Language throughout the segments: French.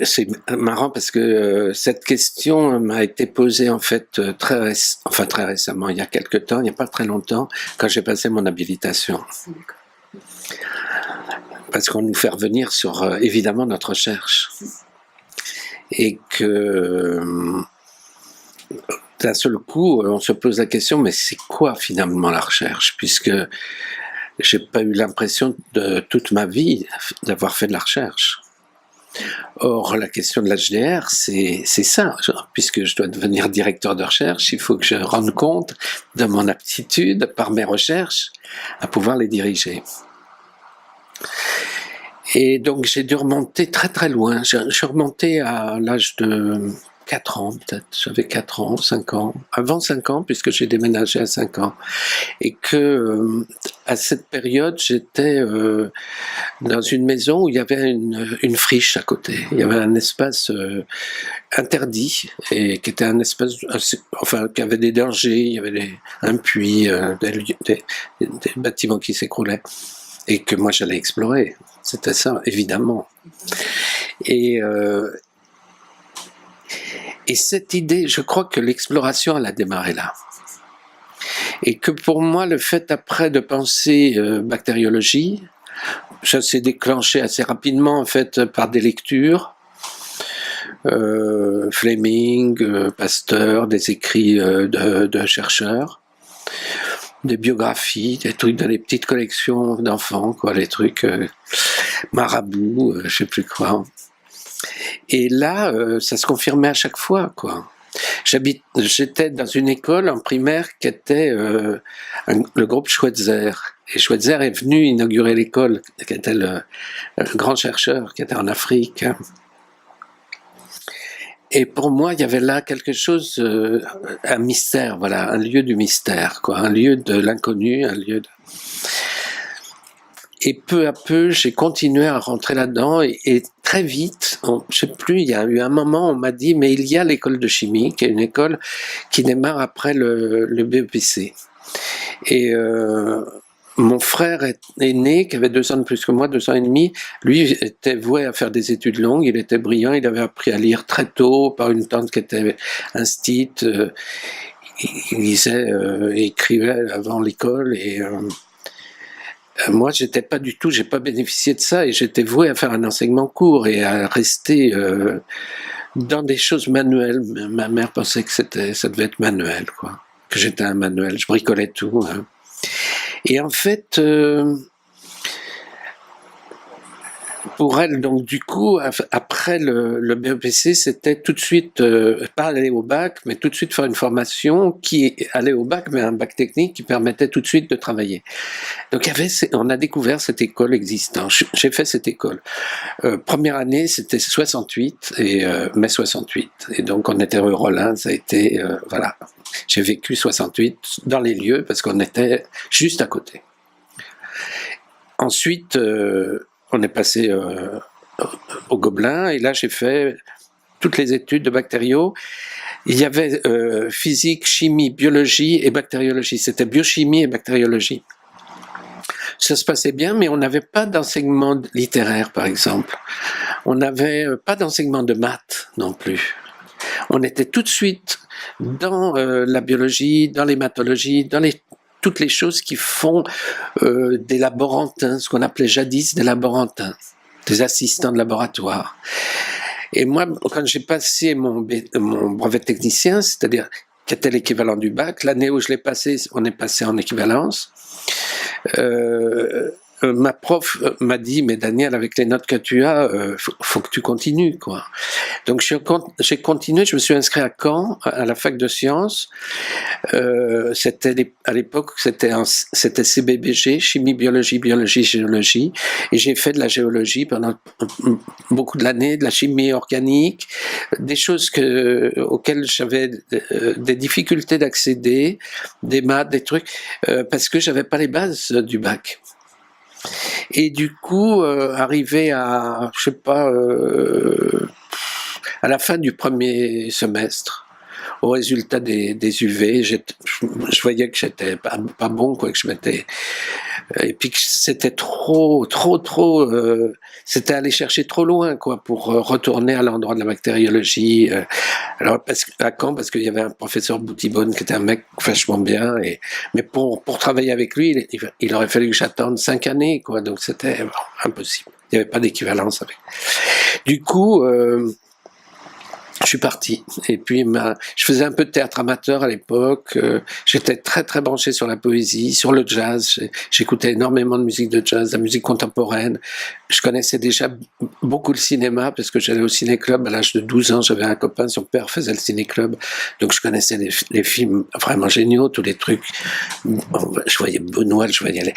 C'est marrant parce que cette question m'a été posée en fait très récemment, il y a quelque temps, il n'y a pas très longtemps, quand j'ai passé mon habilitation. Parce qu'on nous fait revenir sur évidemment notre recherche. Et que d'un seul coup, on se pose la question, mais c'est quoi finalement la recherche? Puisque j'ai pas eu l'impression de toute ma vie d'avoir fait de la recherche. Or, la question de l'HDR, c'est ça. Puisque je dois devenir directeur de recherche, il faut que je rende compte de mon aptitude, par mes recherches, à pouvoir les diriger. Et donc, j'ai dû remonter très très loin. Je suis remonté à l'âge de 4 ans, peut-être. J'avais 4 ans, 5 ans. Avant 5 ans, puisque j'ai déménagé à 5 ans. Et que, à cette période, j'étais dans une maison où il y avait une friche à côté. Il y avait un espace interdit, et qui était un espace, enfin, qui avait des dangers. Il y avait un puits, des bâtiments qui s'écroulaient. Et que moi, j'allais explorer. C'était ça, évidemment. Et cette idée, je crois que l'exploration, elle a démarré là. Et que pour moi, le fait après de penser bactériologie, ça s'est déclenché assez rapidement en fait par des lectures, Fleming, Pasteur, des écrits de chercheurs, des biographies, des trucs dans les petites collections d'enfants, quoi, les trucs Marabout, je sais plus quoi. Et là, ça se confirmait à chaque fois, quoi. J'étais dans une école en primaire qui était le groupe Schweitzer. Et Schweitzer est venu inaugurer l'école, qui était le grand chercheur qui était en Afrique. Et pour moi, il y avait là quelque chose, un mystère, voilà, un lieu du mystère, quoi, un lieu de l'inconnu, un lieu de... Et peu à peu, j'ai continué à rentrer là-dedans et très vite, je sais plus, il y a eu un moment, on m'a dit, mais il y a l'école de chimie, qui est une école qui démarre après le BEPC. Et mon frère est né, qui avait 2 ans de plus que moi, 2 ans et demi, lui était voué à faire des études longues, il était brillant, il avait appris à lire très tôt par une tante qui était instite, il lisait, écrivait avant l'école et... moi, j'étais pas du tout, j'ai pas bénéficié de ça et j'étais voué à faire un enseignement court et à rester dans des choses manuelles. Ma mère pensait que ça devait être manuel, quoi. Que j'étais un manuel, je bricolais tout. Hein. Et en fait, pour elle, donc du coup, après le BEPC, c'était tout de suite, pas aller au bac, mais tout de suite faire une formation qui allait au bac, mais un bac technique qui permettait tout de suite de travailler. Donc on a découvert cette école existante. J'ai fait cette école. Première année, c'était 68, mai 68. Et donc on était rue Rollin, ça a été, voilà. J'ai vécu 68 dans les lieux parce qu'on était juste à côté. Ensuite, on est passé au Gobelin et là j'ai fait toutes les études de bactériaux. Il y avait physique, chimie, biologie et bactériologie. C'était biochimie et bactériologie. Ça se passait bien, mais on n'avait pas d'enseignement littéraire, par exemple. On n'avait pas d'enseignement de maths non plus. On était tout de suite dans la biologie, dans l'hématologie, dans toutes les choses qui font des laborantins, ce qu'on appelait jadis des laborantins, des assistants de laboratoire. Et moi, quand j'ai passé mon brevet de technicien, c'est-à-dire qui était l'équivalent du bac, l'année où je l'ai passé, on est passé en équivalence. Ma prof m'a dit, mais Daniel, avec les notes que tu as, faut que tu continues, quoi. Donc j'ai continué, je me suis inscrit à Caen, à la fac de sciences. À l'époque, c'était CBBG, chimie, biologie, géologie. Et j'ai fait de la géologie pendant beaucoup de l'année, de la chimie organique, des choses auxquelles j'avais des difficultés d'accéder, des maths, des trucs, parce que j'avais pas les bases du bac. Et du coup, arrivé à, je sais pas, à la fin du premier semestre, au résultat des UV. Je voyais que j'étais pas bon, quoi, que je m'étais et puis que c'était trop, c'était aller chercher trop loin, quoi, pour retourner à l'endroit de la bactériologie. Alors à Caen, parce qu'il y avait un professeur Boutibonne qui était un mec vachement bien, mais pour travailler avec lui, il aurait fallu que j'attende 5 années, quoi, donc c'était impossible. Il n'y avait pas d'équivalence avec. Du coup, je suis parti. Et puis, je faisais un peu de théâtre amateur à l'époque. J'étais très, très branché sur la poésie, sur le jazz. J'écoutais énormément de musique de jazz, de la musique contemporaine. Je connaissais déjà beaucoup le cinéma parce que j'allais au ciné-club à l'âge de 12 ans. J'avais un copain, son père faisait le ciné-club. Donc, je connaissais les films vraiment géniaux, tous les trucs. Je voyais Benoît, je voyais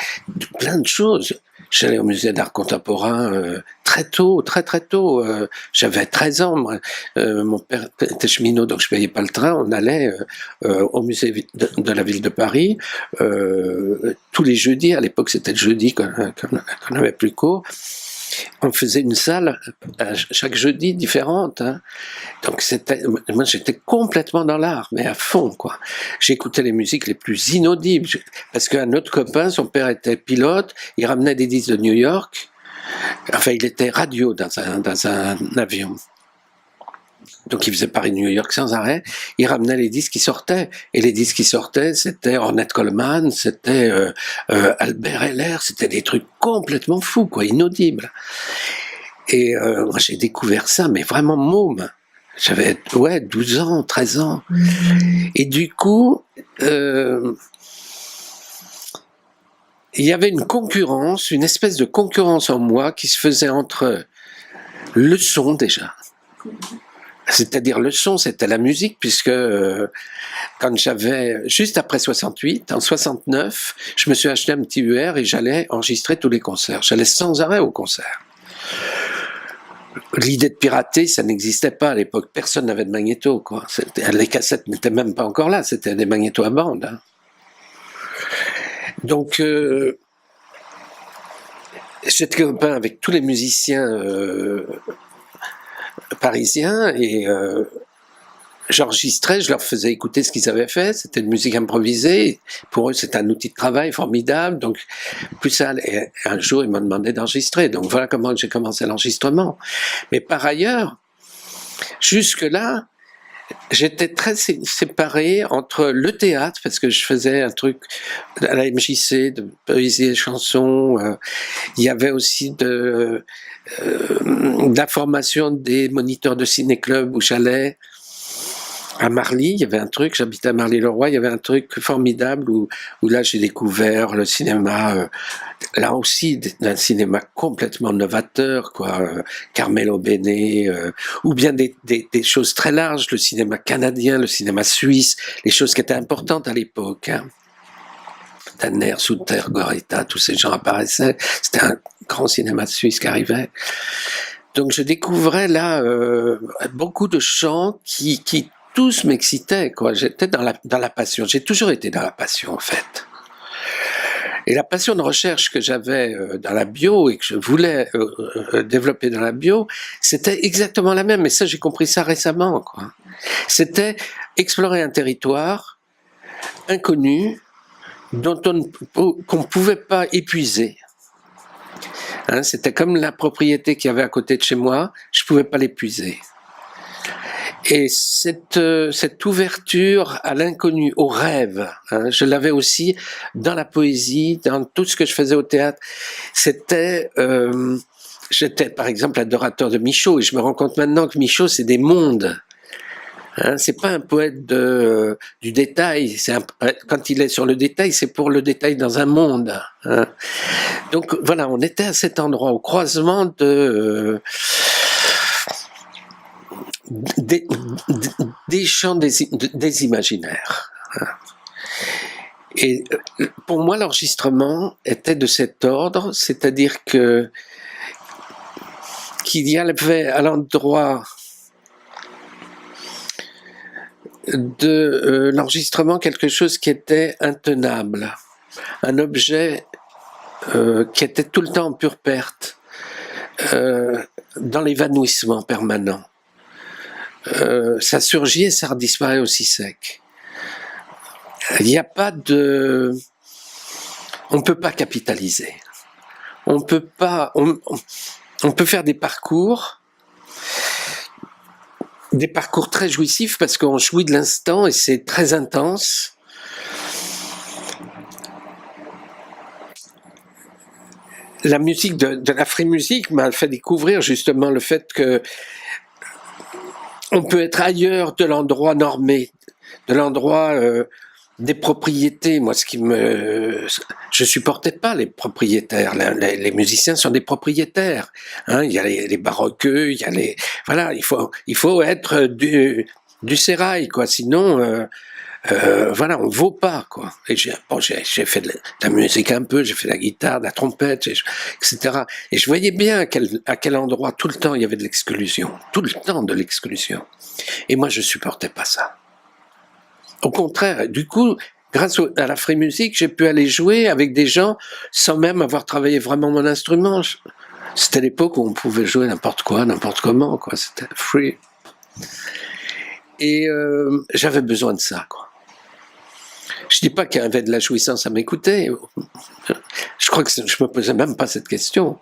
plein de choses. J'allais au musée d'art contemporain très tôt, très très tôt. J'avais 13 ans. Mon père était cheminot, donc je payais pas le train. On allait au musée de la ville de Paris tous les jeudis. À l'époque, c'était le jeudi qu'on avait plus cours. On faisait une salle chaque jeudi différente. Hein. Donc moi j'étais complètement dans l'art, mais à fond, quoi. J'écoutais les musiques les plus inaudibles, parce qu'un autre copain, son père était pilote, il ramenait des disques de New York. Enfin, il était radio dans un avion. Donc il faisait Paris-New York sans arrêt, il ramenait les disques qui sortaient, et les disques qui sortaient, c'était Ornette Coleman, c'était Albert Heller, c'était des trucs complètement fous, quoi, inaudibles. Et moi j'ai découvert ça, mais vraiment môme. J'avais 12 ans, 13 ans. Et du coup, il y avait une concurrence, une espèce de concurrence en moi qui se faisait entre le son déjà. C'est-à-dire le son, c'était la musique, puisque quand j'avais, juste après 68, en 69, je me suis acheté un petit UR et j'allais enregistrer tous les concerts. J'allais sans arrêt au concert. L'idée de pirater, ça n'existait pas à l'époque. Personne n'avait de magnéto, quoi. Les cassettes n'étaient même pas encore là, c'était des magnétos à bande. Hein. Donc, j'étais copain avec tous les musiciens parisiens et j'enregistrais, je leur faisais écouter ce qu'ils avaient fait, c'était de musique improvisée, pour eux c'était un outil de travail formidable, donc plus ça, et un jour ils m'ont demandé d'enregistrer, donc voilà comment j'ai commencé l'enregistrement. Mais par ailleurs, jusque-là, j'étais très séparé entre le théâtre, parce que je faisais un truc à la MJC, de poésie et chansons, il y avait aussi de la formation des moniteurs de ciné-club où j'allais, à Marly, il y avait un truc, j'habitais à Marly-le-Roi, il y avait un truc formidable où là j'ai découvert le cinéma, là aussi un cinéma complètement novateur, quoi, Carmelo Bene, ou bien des choses très larges, le cinéma canadien, le cinéma suisse, les choses qui étaient importantes à l'époque. Hein. Tanner, Souter, Gorita, tous ces gens apparaissaient, c'était un grand cinéma suisse qui arrivait. Donc je découvrais là beaucoup de chants qui tous m'excitaient, quoi. J'étais dans la passion. J'ai toujours été dans la passion, en fait. Et la passion de recherche que j'avais dans la bio et que je voulais développer dans la bio, c'était exactement la même. Mais ça, j'ai compris ça récemment, quoi. C'était explorer un territoire inconnu qu'on ne pouvait pas épuiser. Hein, c'était comme la propriété qu'il y avait à côté de chez moi, je ne pouvais pas l'épuiser. Et cette ouverture à l'inconnu, au rêve, hein, je l'avais aussi dans la poésie, dans tout ce que je faisais au théâtre. C'était, j'étais par exemple adorateur de Michaud, et je me rends compte maintenant que Michaud, c'est des mondes. Hein, c'est pas un poète du détail. Quand il est sur le détail, c'est pour le détail dans un monde. Hein. Donc voilà, on était à cet endroit, au croisement des champs des imaginaires. Et pour moi, l'enregistrement était de cet ordre, c'est-à-dire qu'il y avait à l'endroit de l'enregistrement quelque chose qui était intenable, un objet qui était tout le temps en pure perte, dans l'évanouissement permanent. ça surgit et ça redisparaît aussi sec. Il n'y a pas de... On ne peut pas capitaliser. On peut pas... On peut faire des parcours très jouissifs parce qu'on jouit de l'instant et c'est très intense. La musique de la free music m'a fait découvrir justement le fait que on peut être ailleurs de l'endroit normé, de l'endroit des propriétés. Moi, je supportais pas les propriétaires. Les musiciens sont des propriétaires. Hein, il y a les baroqueux, il y a les, voilà, il faut être du sérail, quoi. Sinon, voilà, on vaut pas, quoi. Et j'ai fait de la musique un peu, j'ai fait de la guitare, de la trompette, etc. Et je voyais bien à quel endroit tout le temps il y avait de l'exclusion, tout le temps de l'exclusion. Et moi, je supportais pas ça. Au contraire, du coup, grâce à la free music, j'ai pu aller jouer avec des gens sans même avoir travaillé vraiment mon instrument. C'était l'époque où on pouvait jouer n'importe quoi, n'importe comment, quoi. C'était free. Et j'avais besoin de ça, quoi. Je dis pas qu'il y avait de la jouissance à m'écouter. Je crois que je me posais même pas cette question.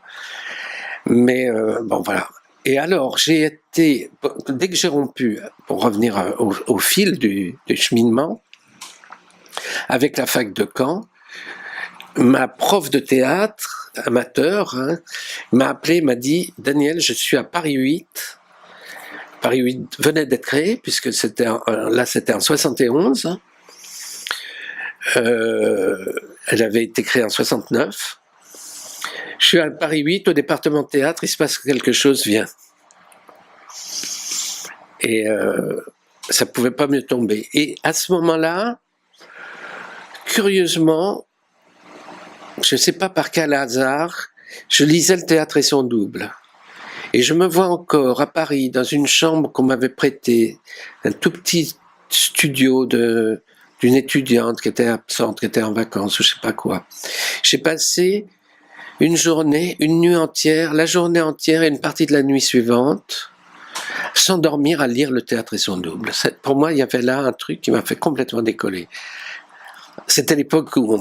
Mais bon, voilà. Et alors, j'ai été, dès que j'ai rompu, pour revenir au fil du cheminement, avec la fac de Caen, ma prof de théâtre, amateur, hein, m'a appelé, m'a dit « Daniel, je suis à Paris 8 ». Paris 8 venait d'être créé, puisque c'était en 71. Elle avait été créée en 69. Je suis à Paris 8, au département de théâtre, il se passe quelque chose, viens. Et ça pouvait pas mieux tomber. Et à ce moment-là, curieusement, je ne sais pas par quel hasard, je lisais Le Théâtre et son double. Et je me vois encore à Paris, dans une chambre qu'on m'avait prêtée, un tout petit studio d'une étudiante qui était absente, qui était en vacances, ou je sais pas quoi. J'ai passé une journée, une nuit entière, la journée entière et une partie de la nuit suivante, sans dormir à lire Le Théâtre et son double. Pour moi, il y avait là un truc qui m'a fait complètement décoller. C'était l'époque où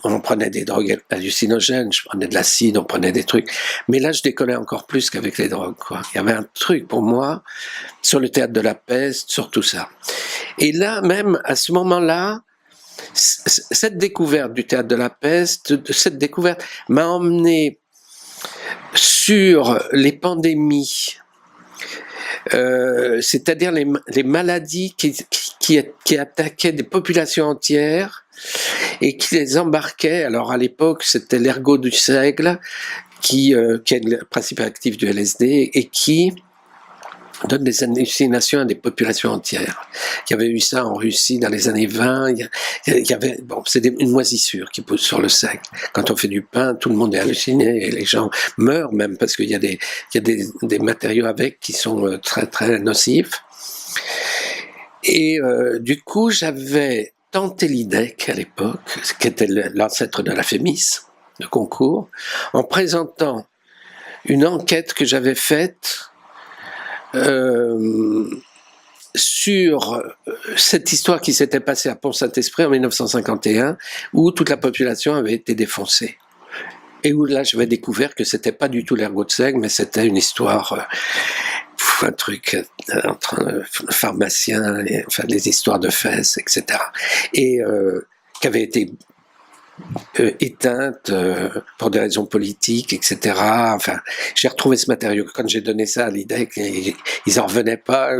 on prenait des drogues hallucinogènes, je prenais de l'acide, on prenait des trucs. Mais là, je décollais encore plus qu'avec les drogues, quoi. Il y avait un truc pour moi sur le théâtre de la peste, sur tout ça. Et là, même à ce moment-là, cette découverte du théâtre de la peste, cette découverte m'a emmené sur les pandémies, c'est-à-dire les maladies qui attaquaient des populations entières et qui les embarquaient. Alors à l'époque, c'était l'ergot du seigle, qui est le principe actif du LSD, et qui donne des hallucinations à des populations entières. Il y avait eu ça en Russie dans les années 20, il y avait, bon, c'est une moisissure qui pousse sur le seigle. Quand on fait du pain, tout le monde est halluciné et les gens meurent même parce qu'il y a des matériaux avec qui sont très très nocifs. Et du coup, j'avais tenté l'IDEC à l'époque, qui était l'ancêtre de la FEMIS, de concours, en présentant une enquête que j'avais faite sur cette histoire qui s'était passée à Pont-Saint-Esprit en 1951, où toute la population avait été défoncée. Et où là, j'avais découvert que c'était pas du tout l'ergot de seigle, mais c'était une histoire, un truc entre un pharmacien, enfin les histoires de fesses, etc. Et qui avait été éteinte pour des raisons politiques, etc. Enfin, j'ai retrouvé ce matériau. Quand j'ai donné ça à l'IDEC, ils en revenaient pas.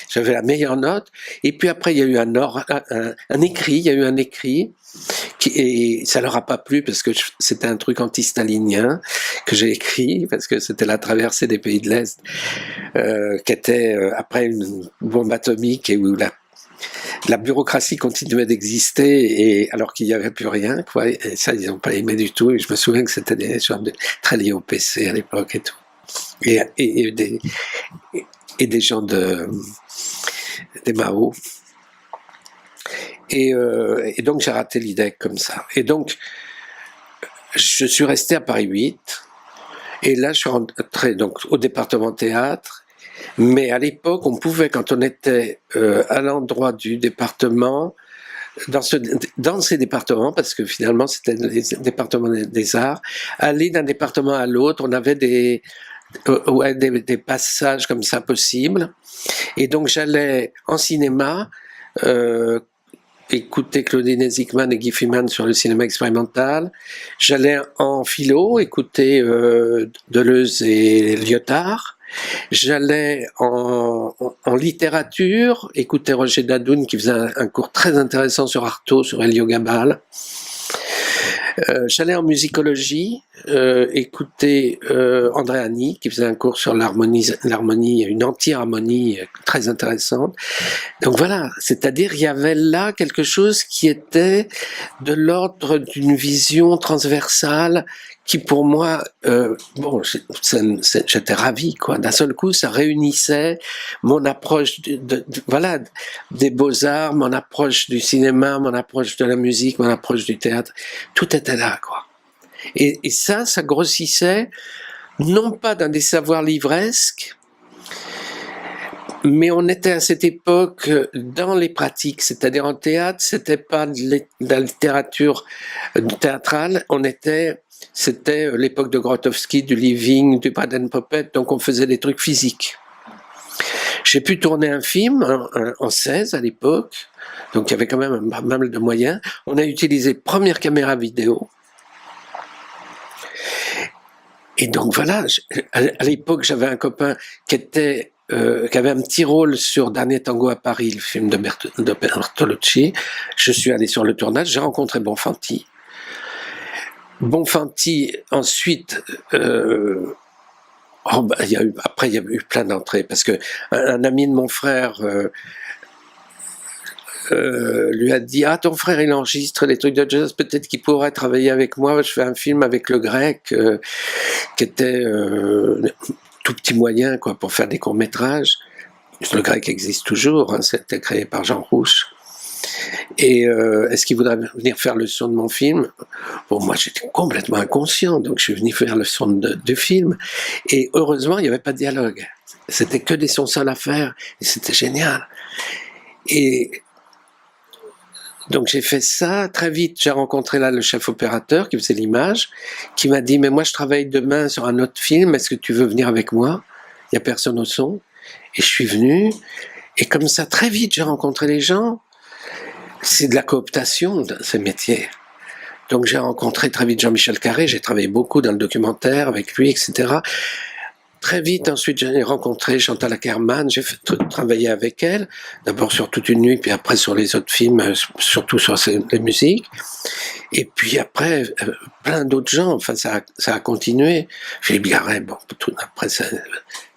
J'avais la meilleure note. Et puis après, il y a eu un écrit, et ça leur a pas plu parce que c'était un truc anti-stalinien que j'ai écrit parce que c'était la traversée des pays de l'Est, qui était après une bombe atomique et où la bureaucratie continuait d'exister et alors qu'il n'y avait plus rien, quoi. Et ça, ils n'ont pas aimé du tout. Et je me souviens que c'était des gens très liés au PC à l'époque et tout. Et des gens des Mao. Et donc j'ai raté l'IDEC comme ça. Et donc je suis resté à Paris 8. Et là, je suis rentré donc au département théâtre. Mais à l'époque, on pouvait, quand on était à l'endroit du département, dans ces départements, parce que finalement c'était les départements des arts, aller d'un département à l'autre, on avait des passages comme ça possibles. Et donc j'allais en cinéma, écouter Claudine Ezikman et Guy Fiman sur le cinéma expérimental. J'allais en philo, écouter Deleuze et Lyotard. J'allais en littérature, écouter Roger Dadoun qui faisait un cours très intéressant sur Artaud, sur Héliogabal. J'allais en musicologie, écouter Andréani qui faisait un cours sur l'harmonie, une anti-harmonie très intéressante. Donc voilà, c'est-à-dire il y avait là quelque chose qui était de l'ordre d'une vision transversale qui pour moi, bon, j'étais ravi quoi. D'un seul coup, ça réunissait mon approche voilà des beaux-arts, mon approche du cinéma, mon approche de la musique, mon approche du théâtre. Tout était là quoi. Et ça grossissait non pas dans des savoirs livresques, mais on était à cette époque dans les pratiques, c'est-à-dire en théâtre, c'était pas de la littérature théâtrale, c'était l'époque de Grotowski, du Living, du Baden-Powell, donc on faisait des trucs physiques. J'ai pu tourner un film en 16 à l'époque, donc il y avait quand même pas mal de moyens. On a utilisé première caméra vidéo. Et donc voilà, à l'époque j'avais un copain qui avait un petit rôle sur Dernier Tango à Paris, le film de Bertolucci. Je suis allé sur le tournage, j'ai rencontré Bonfanti. Bonfanti, ensuite, après il y a eu plein d'entrées, parce que un ami de mon frère lui a dit « Ah, ton frère, il enregistre les trucs de jazz, peut-être qu'il pourrait travailler avec moi. Je fais un film avec le grec, qui était tout petit moyen quoi, pour faire des courts-métrages. Le grec existe toujours, hein, c'était créé par Jean Rouch. Et est-ce qu'il voudrait venir faire le son de mon film? Bon, moi j'étais complètement inconscient, donc je suis venu faire le son du film. Et heureusement, il n'y avait pas de dialogue. C'était que des sons seuls à faire, et c'était génial. Et donc j'ai fait ça, très vite j'ai rencontré là le chef opérateur qui faisait l'image, qui m'a dit « Mais moi je travaille demain sur un autre film, est-ce que tu veux venir avec moi ?» Il n'y a personne au son. Et je suis venu, et comme ça très vite j'ai rencontré les gens. C'est de la cooptation dans ces métiers. Donc j'ai rencontré très vite Jean-Michel Carré, j'ai travaillé beaucoup dans le documentaire avec lui, etc. Très vite, ensuite, j'ai rencontré Chantal Akerman, j'ai travaillé avec elle, d'abord sur Toute une nuit, puis après sur les autres films, surtout sur les musiques. Et puis après, plein d'autres gens, enfin, ça a continué. J'ai Biarré, bon, après, ça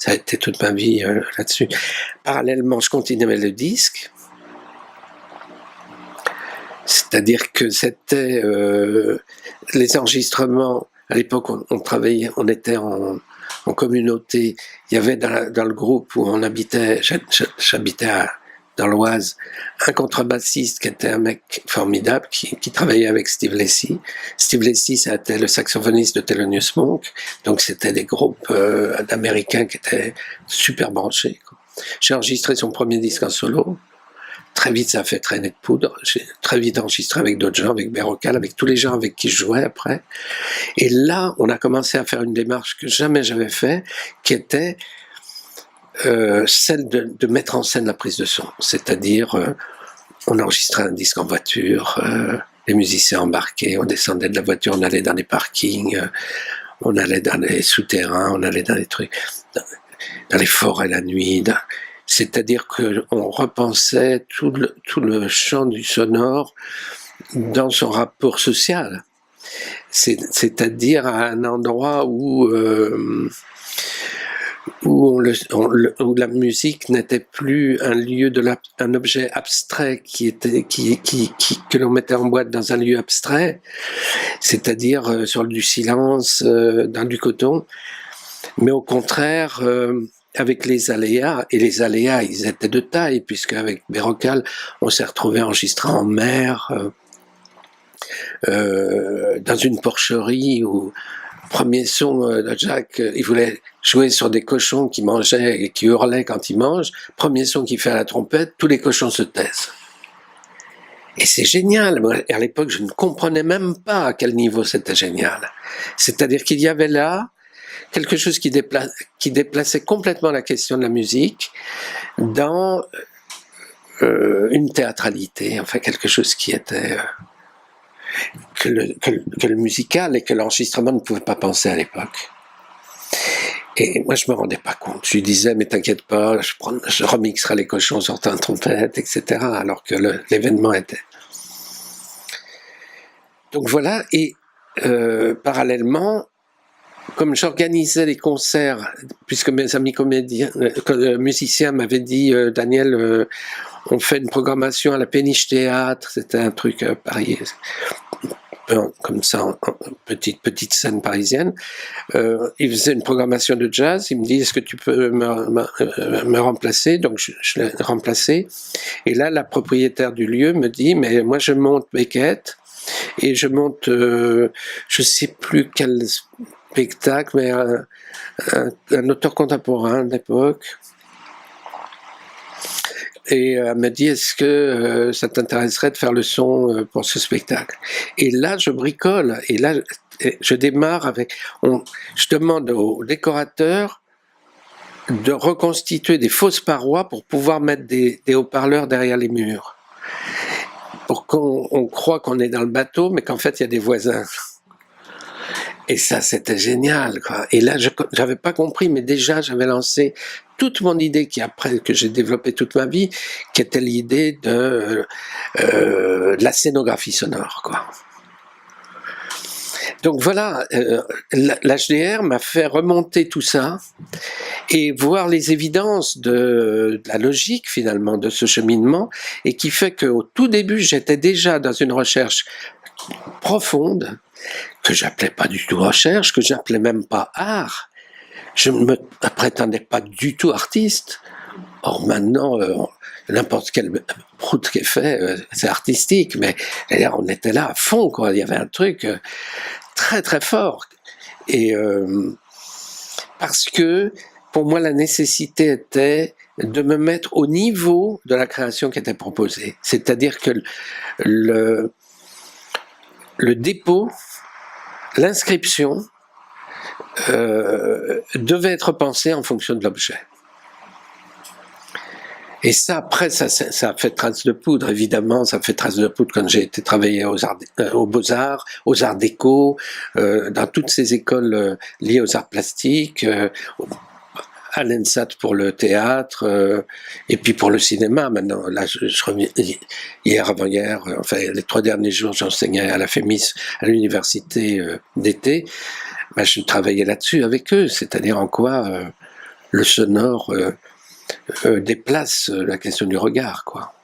a été toute ma vie là-dessus. Parallèlement, je continuais le disque. C'est-à-dire que c'était les enregistrements, à l'époque on travaillait, on était en communauté, il y avait dans le groupe où on habitait, j'habitais dans l'Oise, un contrebassiste qui était un mec formidable, qui travaillait avec Steve Lacy. Steve Lacy, c'était le saxophoniste de Thelonious Monk, donc c'était des groupes d'Américains qui étaient super branchés, quoi. J'ai enregistré son premier disque en solo. Très vite, ça a fait Traîner de poudre. J'ai très vite enregistré avec d'autres gens, avec Berrocal, avec tous les gens avec qui je jouais après. Et là, on a commencé à faire une démarche que jamais j'avais fait, qui était celle de mettre en scène la prise de son. C'est-à-dire, on enregistrait un disque en voiture, les musiciens embarqués, on descendait de la voiture, on allait dans les parkings, on allait dans les souterrains, on allait dans les trucs, dans les forêts la nuit, c'est-à-dire qu'on repensait tout le champ du sonore dans son rapport social. C'est-à-dire à un endroit où la musique n'était plus un lieu un objet abstrait que l'on mettait en boîte dans un lieu abstrait, c'est-à-dire sur du silence, dans du coton, mais au contraire avec les aléas, et les aléas ils étaient de taille, puisque avec Berrocal on s'est retrouvé enregistré en mer, dans une porcherie où Premier son de Jacques, il voulait jouer sur des cochons qui mangeaient et qui hurlaient quand ils mangent. Premier son qu'il fait à la trompette, tous les cochons se taisent. Et c'est génial. Moi, à l'époque, je ne comprenais même pas à quel niveau c'était génial. C'est-à-dire qu'il y avait là quelque chose qui déplaçait complètement la question de la musique dans une théâtralité, enfin quelque chose qui était que le musical et que l'enregistrement ne pouvaient pas penser à l'époque. Et moi, je me rendais pas compte. Je lui disais, mais t'inquiète pas, je remixerai les cochons sur ta trompette, etc. Alors que l'événement était. Donc voilà, et parallèlement, comme j'organisais les concerts, puisque mes amis comédiens, musiciens m'avaient dit, Daniel, on fait une programmation à la Péniche Théâtre, c'était un truc pareil, comme ça, en petite scène parisienne. Il faisait une programmation de jazz, il me dit, est-ce que tu peux me remplacer? Donc je l'ai remplacé. Et là, la propriétaire du lieu me dit, mais moi je monte Beckett, et je monte, je sais plus quel spectacle, mais un auteur contemporain d'époque. Et elle me dit, est-ce que ça t'intéresserait de faire le son pour ce spectacle? Et là, je bricole. Et là, je démarre avec... je demande au décorateur de reconstituer des fausses parois pour pouvoir mettre des haut-parleurs derrière les murs. Pour qu'on croit qu'on est dans le bateau, mais qu'en fait, il y a des voisins. Et ça, c'était génial, quoi. Et là, j'avais pas compris, mais déjà, j'avais lancé toute mon idée que j'ai développée toute ma vie, qui était l'idée de la scénographie sonore, quoi. Donc voilà, l'HDR m'a fait remonter tout ça et voir les évidences de la logique finalement de ce cheminement, et qui fait qu'au tout début, j'étais déjà dans une recherche profonde, que j'appelais pas du tout recherche, que j'appelais même pas art. Je ne me prétendais pas du tout artiste. Or maintenant, n'importe quel prout qui est fait, c'est artistique, mais d'ailleurs on était là à fond, quoi. Il y avait un truc très très fort. Et parce que pour moi la nécessité était de me mettre au niveau de la création qui était proposée. C'est-à-dire que le dépôt, l'inscription devait être pensée en fonction de l'objet. Et ça, après, ça a fait trace de poudre, évidemment, ça fait trace de poudre quand j'ai été travailler aux Beaux-Arts, aux Arts Déco, dans toutes ces écoles liées aux arts plastiques, à l'ENSAT pour le théâtre, et puis pour le cinéma. Maintenant, là, je reviens, hier, avant-hier, enfin, les 3 derniers jours, j'enseignais à la FEMIS, à l'université d'été. Ben, je travaillais là-dessus avec eux, c'est-à-dire en quoi le sonore déplace la question du regard, quoi.